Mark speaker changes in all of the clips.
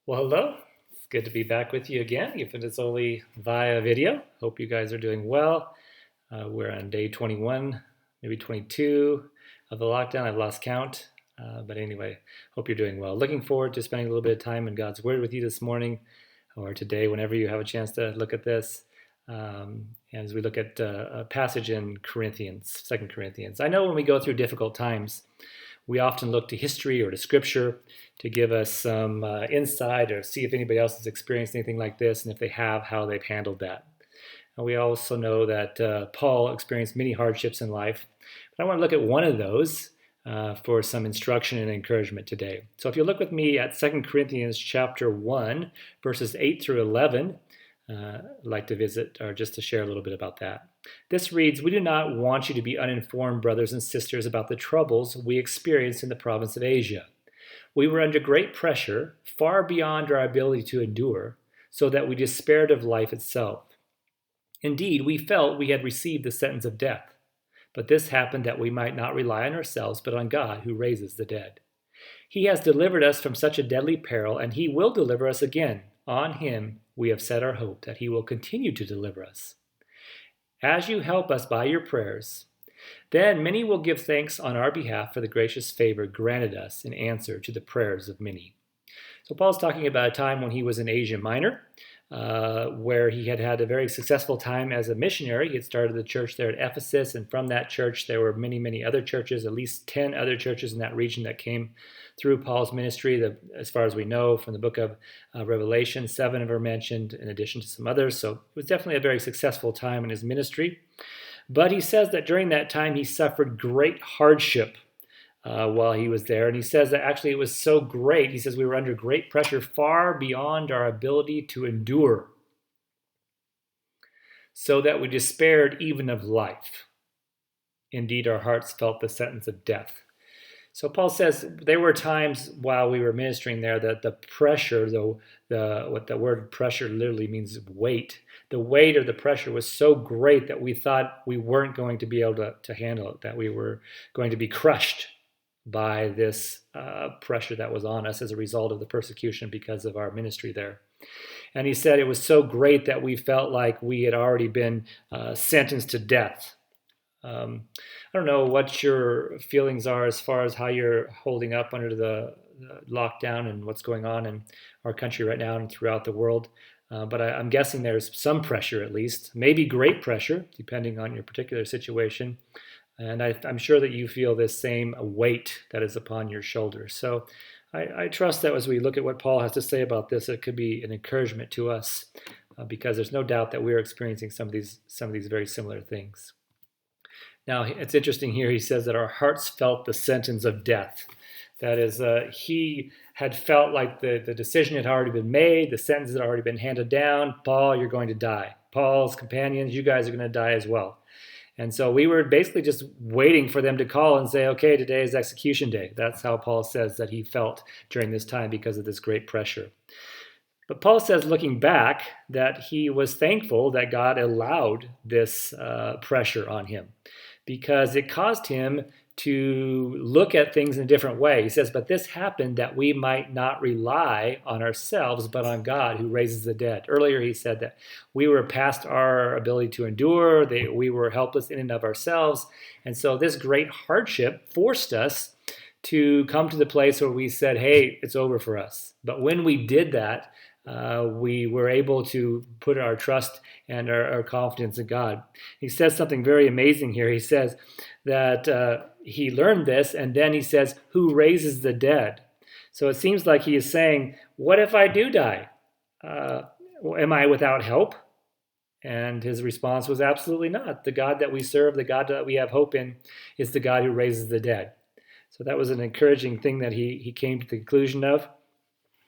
Speaker 1: Well, hello. It's good to be back with you again, even if it's only via video. Hope you guys are doing well. We're on day 21, maybe 22 of the lockdown. I've lost count. But anyway, hope you're doing well. Looking forward to spending a little bit of time in God's Word with you this morning or today, whenever you have a chance to look at this. As we look at a passage in Corinthians, 2 Corinthians. I know when we go through difficult times, we often look to history or to scripture to give us some insight or see if anybody else has experienced anything like this, and if they have, how they've handled that. And we also know that Paul experienced many hardships in life. But I want to look at one of those for some instruction and encouragement today. So if you look with me at 2 Corinthians chapter 1, verses 8 through 11, I'd like to visit or just to share a little bit about that. This reads, "We do not want you to be uninformed, brothers and sisters, about the troubles we experienced in the province of Asia. We were under great pressure, far beyond our ability to endure, so that we despaired of life itself. Indeed, we felt we had received the sentence of death. But this happened that we might not rely on ourselves, but on God, who raises the dead. He has delivered us from such a deadly peril, and he will deliver us again. On him we have set our hope that he will continue to deliver us. As you help us by your prayers, then many will give thanks on our behalf for the gracious favor granted us in answer to the prayers of many." So Paul's talking about a time when he was in Asia Minor, where he had had a very successful time as a missionary. He had started the church there at Ephesus, and from that church there were many, many other churches, at least 10 other churches in that region that came through Paul's ministry. As far as we know from the book of Revelation, 7 of them are mentioned in addition to some others. So it was definitely a very successful time in his ministry. But he says that during that time he suffered great hardship while he was there. And he says that actually it was so great. He says we were under great pressure, far beyond our ability to endure, so that we despaired even of life. Indeed, our hearts felt the sentence of death. So Paul says there were times while we were ministering there that the pressure, what the word pressure literally means weight, the weight of the pressure was so great that we thought we weren't going to be able to handle it, that we were going to be crushed by this pressure that was on us as a result of the persecution because of our ministry there. And he said it was so great that we felt like we had already been sentenced to death. I don't know what your feelings are as far as how you're holding up under the lockdown and what's going on in our country right now and throughout the world. But I'm guessing there's some pressure at least, maybe great pressure, depending on your particular situation. And I'm sure that you feel this same weight that is upon your shoulders. So I trust that as we look at what Paul has to say about this, it could be an encouragement to us because there's no doubt that we're experiencing some of these very similar things. Now, it's interesting here, he says that our hearts felt the sentence of death. That is, he had felt like the decision had already been made, the sentence had already been handed down. Paul, you're going to die. Paul's companions, you guys are going to die as well. And so we were basically just waiting for them to call and say, okay, today is execution day. That's how Paul says that he felt during this time because of this great pressure. But Paul says, looking back, that he was thankful that God allowed this pressure on him because it caused him to look at things in a different way. He says, but this happened that we might not rely on ourselves, but on God who raises the dead. Earlier he said that we were past our ability to endure, we were helpless in and of ourselves. And so this great hardship forced us to come to the place where we said, hey, it's over for us. But when we did that, we were able to put our trust and our confidence in God. He says something very amazing here. He says that he learned this, and then he says, who raises the dead? So it seems like he is saying, what if I do die? Am I without help? And his response was absolutely not. The God that we serve, the God that we have hope in, is the God who raises the dead. So that was an encouraging thing that he came to the conclusion of.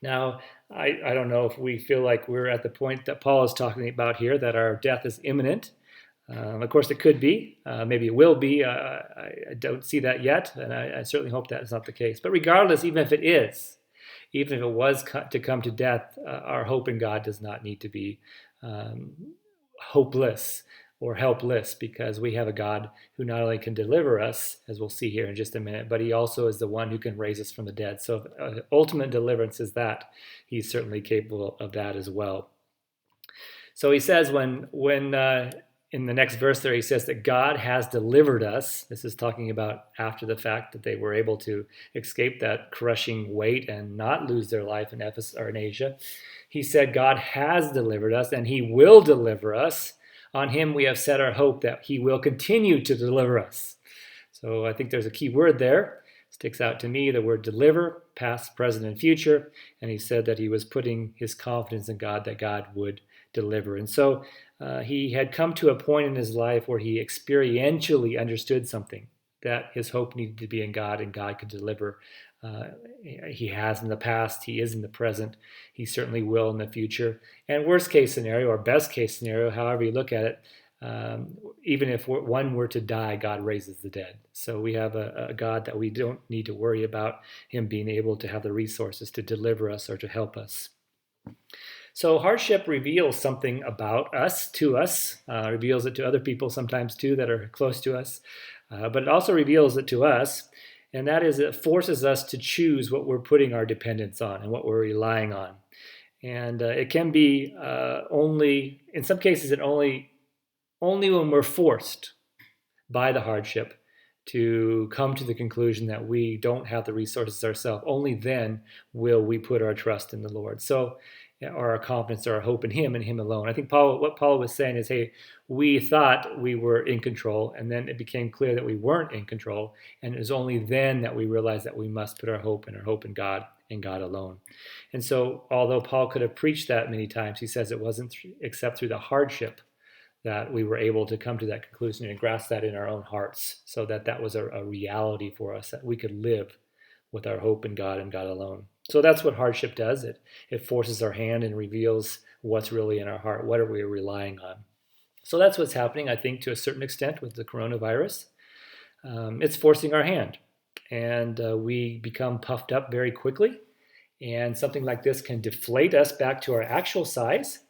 Speaker 1: Now, I don't know if we feel like we're at the point that Paul is talking about here, that our death is imminent. Of course, it could be. Maybe it will be. I don't see that yet, and I certainly hope that is not the case. But regardless, even if it is, even if it was to come to death, our hope in God does not need to be hopeless. or helpless, because we have a God who not only can deliver us, as we'll see here in just a minute, but he also is the one who can raise us from the dead. So ultimate deliverance is that. He's certainly capable of that as well. So he says when in the next verse there, he says that God has delivered us. This is talking about after the fact that they were able to escape that crushing weight and not lose their life in Ephesus or in Asia. He said, God has delivered us and he will deliver us. On him we have set our hope that he will continue to deliver us. So I think there's a key word there. Sticks out to me, the word deliver, past, present, and future. And he said that he was putting his confidence in God, that God would deliver. And so he had come to a point in his life where he experientially understood something, that his hope needed to be in God and God could deliver. He has in the past, he is in the present, he certainly will in the future. And worst case scenario, or best case scenario, however you look at it, even if one were to die, God raises the dead. So we have a God that we don't need to worry about him being able to have the resources to deliver us or to help us. So hardship reveals something about us, to us, reveals it to other people sometimes too that are close to us, but it also reveals it to us, and that is it forces us to choose what we're putting our dependence on and what we're relying on. And it can be only, in some cases, only when we're forced by the hardship to come to the conclusion that we don't have the resources ourselves. Only then will we put our trust in the Lord. So, or our confidence or our hope in him and him alone. I think what Paul was saying is, hey, we thought we were in control, and then it became clear that we weren't in control. And it was only then that we realized that we must put our hope in God and God alone. And so, although Paul could have preached that many times, he says it wasn't except through the hardship that we were able to come to that conclusion and grasp that in our own hearts, so that was a reality for us, that we could live with our hope in God and God alone. So that's what hardship does. It forces our hand and reveals what's really in our heart. What are we relying on? So that's what's happening, I think, to a certain extent with the coronavirus. It's forcing our hand, and we become puffed up very quickly. And something like this can deflate us back to our actual size.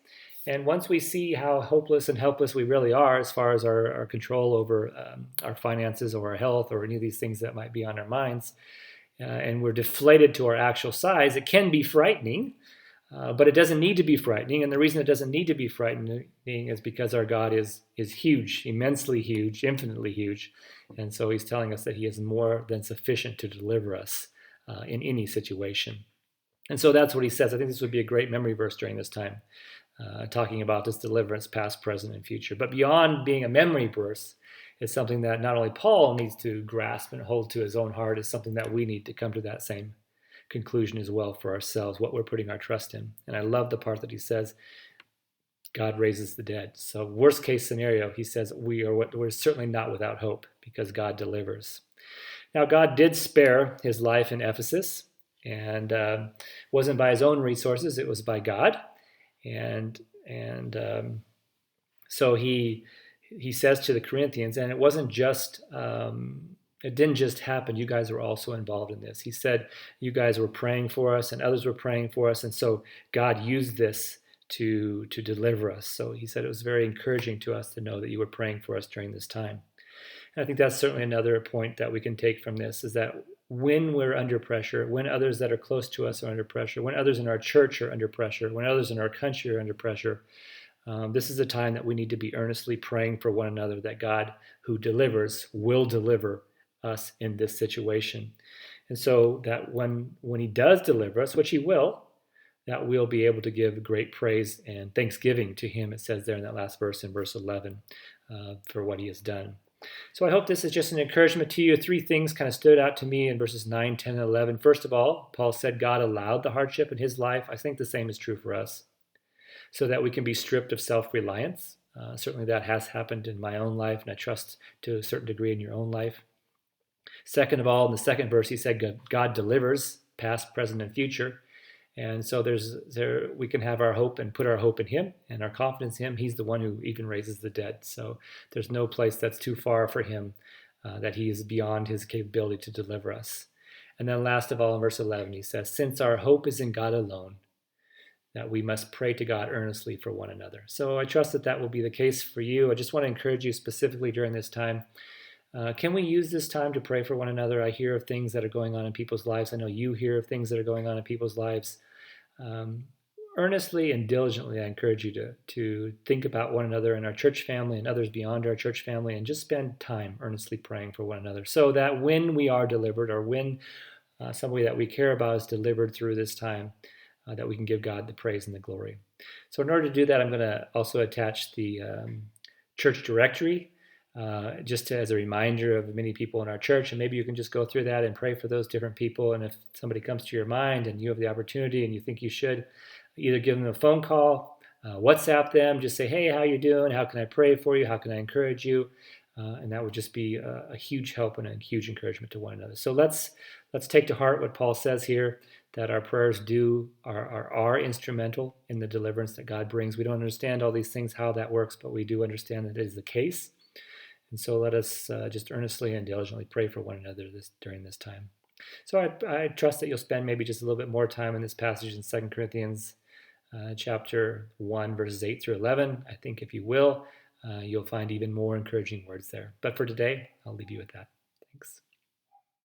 Speaker 1: And once we see how hopeless and helpless we really are as far as our control over our finances or our health or any of these things that might be on our minds, and we're deflated to our actual size, it can be frightening, but it doesn't need to be frightening. And the reason it doesn't need to be frightening is because our God is huge, immensely huge, infinitely huge. And so he's telling us that he is more than sufficient to deliver us in any situation. And so that's what he says. I think this would be a great memory verse during this time, talking about this deliverance, past, present, and future. But beyond being a memory verse, it's something that not only Paul needs to grasp and hold to his own heart, it's something that we need to come to that same conclusion as well for ourselves, what we're putting our trust in. And I love the part that he says, God raises the dead. So worst case scenario, he says, we're certainly not without hope because God delivers. Now, God did spare his life in Ephesus, and wasn't by his own resources, it was by God. And so he says to the Corinthians, and it wasn't just, it didn't just happen. You guys were also involved in this. He said, you guys were praying for us and others were praying for us. And so God used this to deliver us. So he said it was very encouraging to us to know that you were praying for us during this time. And I think that's certainly another point that we can take from this, is that when we're under pressure, when others that are close to us are under pressure, when others in our church are under pressure, when others in our country are under pressure, this is a time that we need to be earnestly praying for one another, that God, who delivers, will deliver us in this situation. And so that when he does deliver us, which he will, that we'll be able to give great praise and thanksgiving to him, it says there in that last verse, in verse 11, for what he has done. So I hope this is just an encouragement to you. Three things kind of stood out to me in verses 9, 10, and 11. First of all, Paul said God allowed the hardship in his life. I think the same is true for us, so that we can be stripped of self-reliance. Certainly that has happened in my own life, and I trust to a certain degree in your own life. Second of all, in the second verse, he said God delivers, past, present, and future. And so we can have our hope and put our hope in him and our confidence in him. He's the one who even raises the dead. So there's no place that's too far for him, that he is beyond his capability to deliver us. And then last of all, in verse 11, he says, since our hope is in God alone, that we must pray to God earnestly for one another. So I trust that that will be the case for you. I just want to encourage you specifically during this time. Can we use this time to pray for one another? I hear of things that are going on in people's lives. I know you hear of things that are going on in people's lives. Um, Earnestly and diligently, I encourage you to think about one another in our church family and others beyond our church family, and just spend time earnestly praying for one another, so that when we are delivered, or when somebody that we care about is delivered through this time, that we can give God the praise and the glory. So in order to do that, I'm going to also attach the church directory, just as a reminder of many people in our church. And maybe you can just go through that and pray for those different people. And if somebody comes to your mind and you have the opportunity and you think you should, either give them a phone call, WhatsApp them, just say, hey, how you doing? How can I pray for you? How can I encourage you? And that would just be a huge help and a huge encouragement to one another. So let's take to heart what Paul says here, that our prayers are instrumental in the deliverance that God brings. We don't understand all these things, how that works, but we do understand that it is the case. And so let us just earnestly and diligently pray for one another during this time. So I trust that you'll spend maybe just a little bit more time in this passage in 2 Corinthians chapter 1, verses 8 through 11. I think if you will, you'll find even more encouraging words there. But for today, I'll leave you with that.